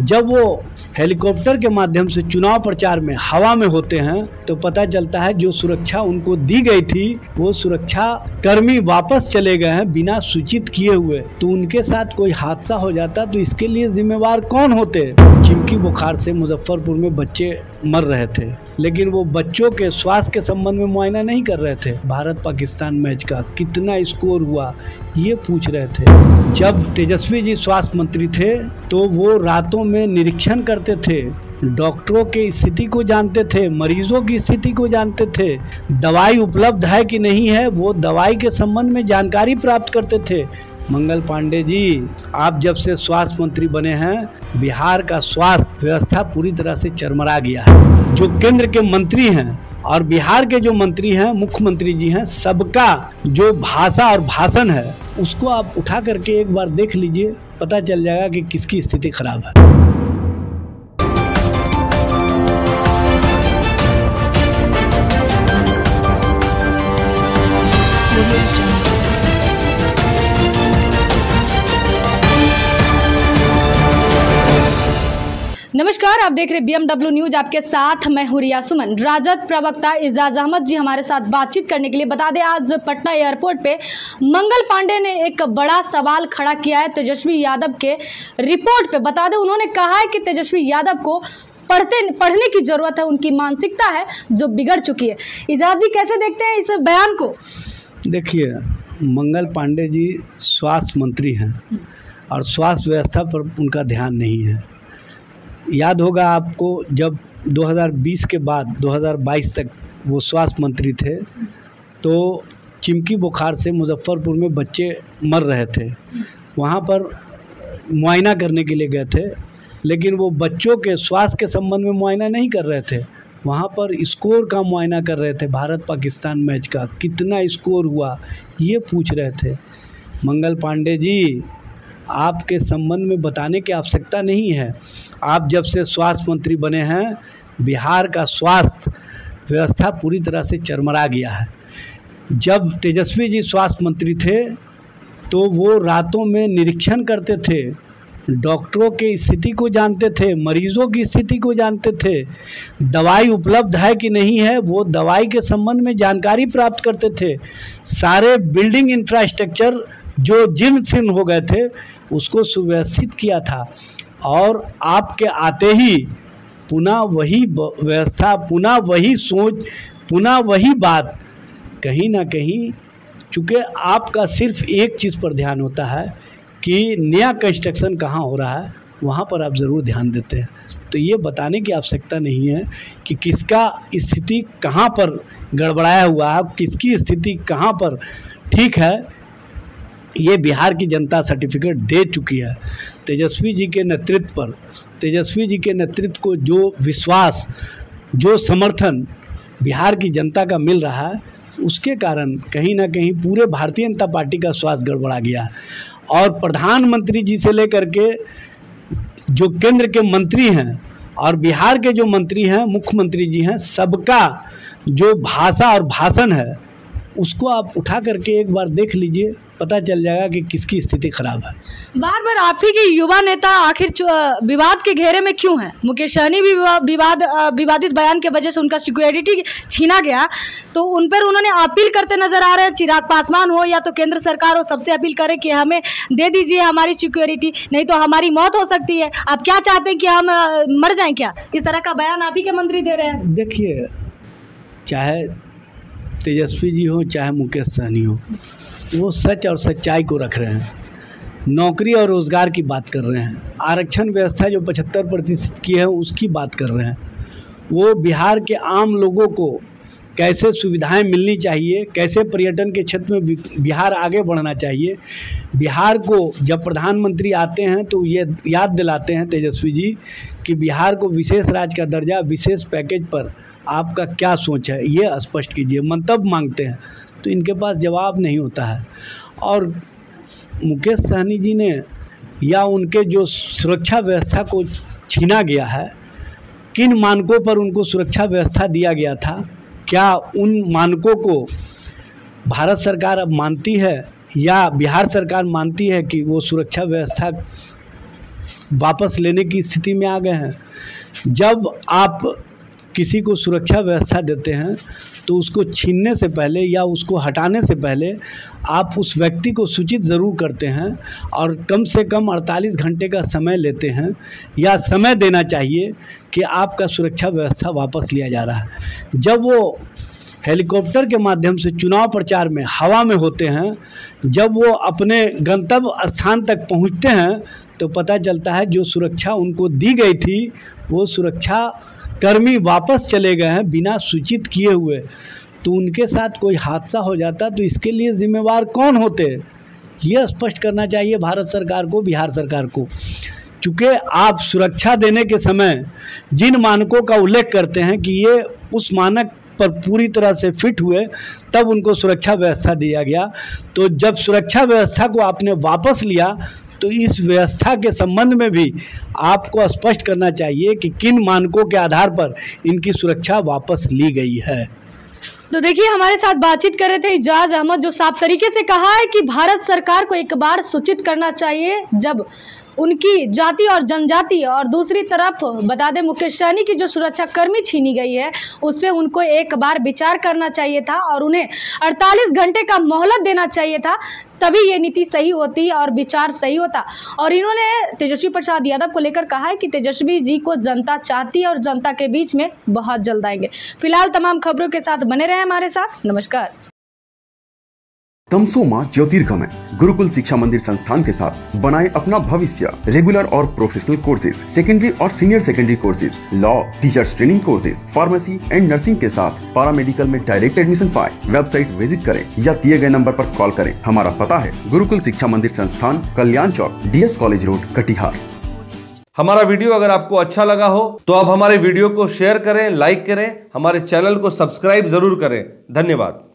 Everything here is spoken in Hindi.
जब वो हेलीकॉप्टर के माध्यम से चुनाव प्रचार में हवा में होते हैं तो पता चलता है जो सुरक्षा उनको दी गई थी वो सुरक्षा कर्मी वापस चले गए हैं बिना सूचित किए हुए। तो उनके साथ कोई हादसा हो जाता तो इसके लिए जिम्मेवार कौन होते? चिमकी बुखार से मुजफ्फरपुर में बच्चे मर रहे थे, लेकिन वो बच्चों के स्वास्थ्य के संबंध में मुआयना नहीं कर रहे थे। भारत पाकिस्तान मैच का कितना स्कोर हुआ ये पूछ रहे थे। जब तेजस्वी जी स्वास्थ्य मंत्री थे तो वो रातों में निरीक्षण करते थे, डॉक्टरों की स्थिति को जानते थे, मरीजों की स्थिति को जानते थे, दवाई उपलब्ध है कि नहीं है वो दवाई के संबंध में जानकारी प्राप्त करते थे। मंगल पांडे जी, आप जब से स्वास्थ्य मंत्री बने हैं बिहार का स्वास्थ्य व्यवस्था पूरी तरह से चरमरा गया है। जो केंद्र के मंत्री हैं और बिहार के जो मंत्री हैं, मुख्यमंत्री जी हैं, सबका जो भाषा और भाषण है उसको आप उठा करके एक बार देख लीजिए, पता चल जाएगा कि किसकी स्थिति खराब है। नमस्कार, आप देख रहे BMW न्यूज, आपके साथ मैं हूं रिया सुमन। राजद प्रवक्ता इजाज अहमद जी हमारे साथ बातचीत करने के लिए। बता दें आज पटना एयरपोर्ट पे मंगल पांडे ने एक बड़ा सवाल खड़ा किया है तेजस्वी यादव के रिपोर्ट पे। बता दें उन्होंने कहा है कि तेजस्वी यादव को पढ़ने की जरूरत है, उनकी मानसिकता है जो बिगड़ चुकी है। इजाज जी कैसे देखते हैं इस बयान को? देखिए, मंगल पांडे जी स्वास्थ्य मंत्री हैं और स्वास्थ्य व्यवस्था पर उनका ध्यान नहीं है। याद होगा आपको, जब 2020 के बाद 2022 तक वो स्वास्थ्य मंत्री थे तो चिमकी बुखार से मुजफ्फरपुर में बच्चे मर रहे थे। वहाँ पर मुआयना करने के लिए गए थे, लेकिन वो बच्चों के स्वास्थ्य के संबंध में मुआयना नहीं कर रहे थे, वहाँ पर स्कोर का मुआयना कर रहे थे। भारत पाकिस्तान मैच का कितना स्कोर हुआ ये पूछ रहे थे। मंगल पांडे जी, आपके संबंध में बताने की आवश्यकता नहीं है। आप जब से स्वास्थ्य मंत्री बने हैं बिहार का स्वास्थ्य व्यवस्था पूरी तरह से चरमरा गया है। जब तेजस्वी जी स्वास्थ्य मंत्री थे तो वो रातों में निरीक्षण करते थे, डॉक्टरों की स्थिति को जानते थे, मरीजों की स्थिति को जानते थे, दवाई उपलब्ध है कि नहीं है वो दवाई के संबंध में जानकारी प्राप्त करते थे। सारे बिल्डिंग इंफ्रास्ट्रक्चर जो जीर्ण शीर्ण हो गए थे उसको सुव्यवस्थित किया था। और आपके आते ही पुनः वही व्यवस्था, पुनः वही सोच, पुनः वही बात। कहीं ना कहीं चूँकि आपका सिर्फ एक चीज़ पर ध्यान होता है कि नया कंस्ट्रक्शन कहाँ हो रहा है, वहाँ पर आप ज़रूर ध्यान देते हैं। तो ये बताने की आवश्यकता नहीं है कि किसका स्थिति कहाँ पर गड़बड़ाया हुआ है, किसकी स्थिति कहाँ पर ठीक है। ये बिहार की जनता सर्टिफिकेट दे चुकी है। तेजस्वी जी के नेतृत्व पर, तेजस्वी जी के नेतृत्व को जो विश्वास, जो समर्थन बिहार की जनता का मिल रहा है उसके कारण कहीं ना कहीं पूरे भारतीय जनता पार्टी का स्वास्थ्य गड़बड़ा गया। और प्रधानमंत्री जी से लेकर के जो केंद्र के मंत्री हैं और बिहार के जो मंत्री हैं, मुख्यमंत्री जी हैं, सबका जो भाषा और भाषण है उसको आप उठा करके एक बार देख लीजिए, पता चल जाएगा कि किसकी स्थिति खराब है। बार बार आप ही के युवा नेता आखिर विवाद के घेरे में क्यों हैं? मुकेश सहनी भी विवादित बयान के वजह से उनका सिक्योरिटी छीना गया, तो उन पर उन्होंने अपील करते नजर आ रहे हैं। चिराग पासवान हो या तो केंद्र सरकार हो, सबसे अपील करें कि हमें दे दीजिए हमारी सिक्योरिटी, नहीं तो हमारी मौत हो सकती है। आप क्या चाहते हैं कि हम मर जाएं क्या? इस तरह का बयान आप ही के मंत्री दे रहे हैं। देखिए, चाहे तेजस्वी जी हो चाहे मुकेश सहनी हो, वो सच और सच्चाई को रख रहे हैं, नौकरी और रोज़गार की बात कर रहे हैं, आरक्षण व्यवस्था जो 75% की है उसकी बात कर रहे हैं। वो बिहार के आम लोगों को कैसे सुविधाएं मिलनी चाहिए, कैसे पर्यटन के क्षेत्र में बिहार आगे बढ़ना चाहिए। बिहार को जब प्रधानमंत्री आते हैं तो ये याद दिलाते हैं तेजस्वी जी कि बिहार को विशेष राज्य का दर्जा, विशेष पैकेज पर आपका क्या सोच है ये स्पष्ट कीजिए। मंतव्य मांगते हैं तो इनके पास जवाब नहीं होता है। और मुकेश सहनी जी ने या उनके जो सुरक्षा व्यवस्था को छीना गया है, किन मानकों पर उनको सुरक्षा व्यवस्था दिया गया था, क्या उन मानकों को भारत सरकार अब मानती है या बिहार सरकार मानती है कि वो सुरक्षा व्यवस्था वापस लेने की स्थिति में आ गए हैं। जब आप किसी को सुरक्षा व्यवस्था देते हैं तो उसको छीनने से पहले या उसको हटाने से पहले आप उस व्यक्ति को सूचित ज़रूर करते हैं और कम से कम 48 घंटे का समय लेते हैं या समय देना चाहिए कि आपका सुरक्षा व्यवस्था वापस लिया जा रहा है। जब वो हेलीकॉप्टर के माध्यम से चुनाव प्रचार में हवा में होते हैं, जब वो अपने गंतव्य स्थान तक पहुंचते हैं तो पता चलता है जो सुरक्षा उनको दी गई थी वो सुरक्षा कर्मी वापस चले गए हैं बिना सूचित किए हुए। तो उनके साथ कोई हादसा हो जाता तो इसके लिए जिम्मेवार कौन होते, ये स्पष्ट करना चाहिए भारत सरकार को, बिहार सरकार को। चूँकि आप सुरक्षा देने के समय जिन मानकों का उल्लेख करते हैं कि ये उस मानक पर पूरी तरह से फिट हुए तब उनको सुरक्षा व्यवस्था दिया गया, तो जब सुरक्षा व्यवस्था को आपने वापस लिया तो इस व्यवस्था के संबंध में भी आपको स्पष्ट करना चाहिए कि किन मानकों के आधार पर इनकी सुरक्षा वापस ली गई है। तो देखिए, हमारे साथ बातचीत कर रहे थे इजाज अहमद, जो साफ तरीके से कहा है कि भारत सरकार को एक बार सूचित करना चाहिए जब उनकी जाति और जनजाति, और दूसरी तरफ बता दें मुकेश सहनी की जो सुरक्षा कर्मी छीनी गई है उस पर उनको एक बार विचार करना चाहिए था और उन्हें 48 घंटे का मोहलत देना चाहिए था, तभी ये नीति सही होती और विचार सही होता। और इन्होंने तेजस्वी प्रसाद यादव को लेकर कहा है कि तेजस्वी जी को जनता चाहती है और जनता के बीच में बहुत जल्द आएंगे। फिलहाल तमाम खबरों के साथ बने रहे हमारे साथ। नमस्कार। तमसो मां ज्योतिर्गमय गुरुकुल शिक्षा मंदिर संस्थान के साथ बनाए अपना भविष्य। रेगुलर और प्रोफेशनल कोर्सेज, सेकेंडरी और senior secondary courses, law, teachers training courses, pharmacy and nursing के साथ पैरामेडिकल में डायरेक्ट एडमिशन पाए। वेबसाइट विजिट करें या दिए गए नंबर पर कॉल करें। हमारा पता है गुरुकुल शिक्षा मंदिर संस्थान, कल्याण चौक, DS कॉलेज रोड, कटिहार। हमारा वीडियो अगर आपको अच्छा लगा हो तो आप हमारे वीडियो को शेयर करें, लाइक करें, हमारे चैनल को सब्सक्राइब जरूर करें। धन्यवाद।